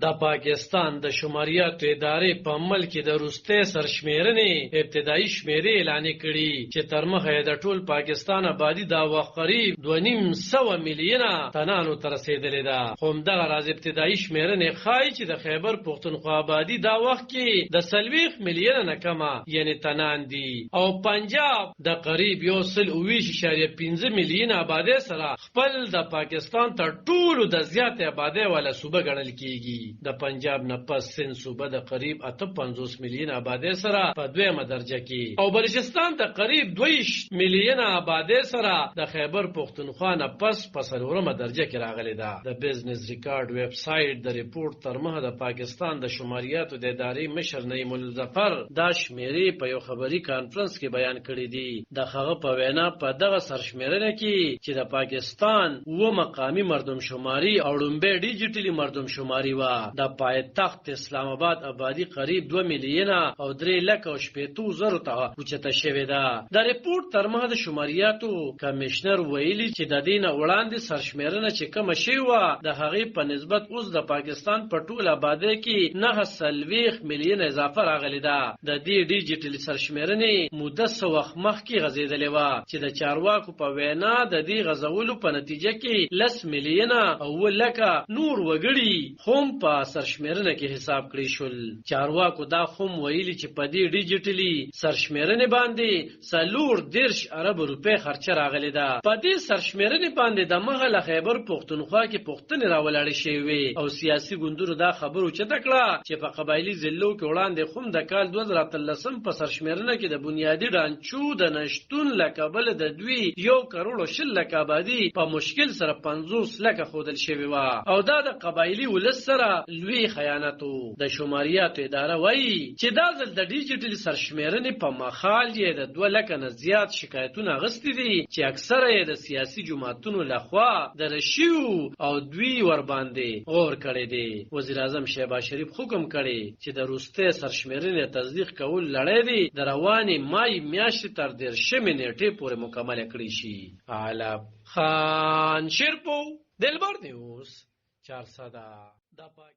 د پاکستان د شماریاتو ادارې په عمل کې د وروستۍ سرشمیرنې ابتدایي شمیرې اعلان کړي چې تر مخه د ټول پاکستان آبادی دا وخت قریب 2.5 میلیونه تنانو ته رسیدلې ده. خو همدغه راز ابتدایي شمیرنې ښایي چې د خیبر پښتونخوا آبادی دا وخت کې د 40 میلیونه نه کمه یعنی تنان دي او پنجاب د قریب 1.25 میلیونه آبادی سره خپل د پاکستان تر ټولو د زیاتې آبادی والا صوبه ګڼل کیږي. د پنجاب نه پس سند صوبه د قریب 58 میلیونه آبادی سره په دویمه درجه کې او بلوچستان د قریب 2 میلیونه آبادی سره د خیبر پښتونخوا نه پس په څلورمه درجه کې راغلی ده. د بزنس ریکارډ ویب سایټ د ریپورت تر مخه د پاکستان د شماریاتو د ادارې مشر نعیم الظفر دا شمیرې په یو خبري کانفرنس کې بیان کړي دي. د هغه په وینا په دغه سرشمیرنه کې چې د پاکستان و مقامی مردم شماري او لومبه ډیجیټلی مردم شماري و د پایتخت اسلام آباد آبادی قریب 2 میلیونه او 3,80,000 ته اوچته شوې ده. د ریپورت تر مخه د شماریاتو کمشنر ویلي چې د دې نه وړاندې سرشمیرنه چې کومه شوې وه د هغې په نسبت اوس د پاکستان په ټول آبادۍ کې 9 میلیونه اضافه راغلې ده. د دې ډیجیټلي سرشمیرنې موده څه وخت مخکې غځېدلې وه چې د چارواکو په وینا د دې غځولو په نتیجه کې 10 میلیونه او 1 لکه نور وګړي هم په سرشمیرنه کې حساب کړی شول. چارواکو دا هم ویلي چې په دې ډیجیټلي سرشمیرنې باندې 40 ارب روپۍ خرچه راغلې ده. په دې سرشمیرنې باندې د مخه له خیبر پښتونخوا کې پوښتنې راولاړې شوې او سیاسي ګوندونو دا خبر اوچته کړه چې په قبایلي ضلعو کې وړاندې هم د کال 2013 په سرشمیرنه کې د بنیادي ډانچو د نشتون له کبله د دوی 1.20 لک آبادي په مشکل سره 50 لکه ښودل شوې وه او دا د قبایلي ولس سره لوی خیانت و. د شماریاتو اداره وایي چې دا ځل د ډیجیټلي سرشمیرنې په مخال یې د 2 لکه نه زیات شکایتونه اخیستي دي چې اکثره یې د سیاسي جماعتونو لخوا د رشیو او دوی ورباندې غور کړی دی. وزیر اعظم شهباز شریف حکم کړی چې د وروستۍ سرشمیرنې تصدیق کول لړۍ دی د روانې مای میاشتې تر 10 نیټې پورې مکمله کړی شي. علب خان شیرپو دلبر نیوز 400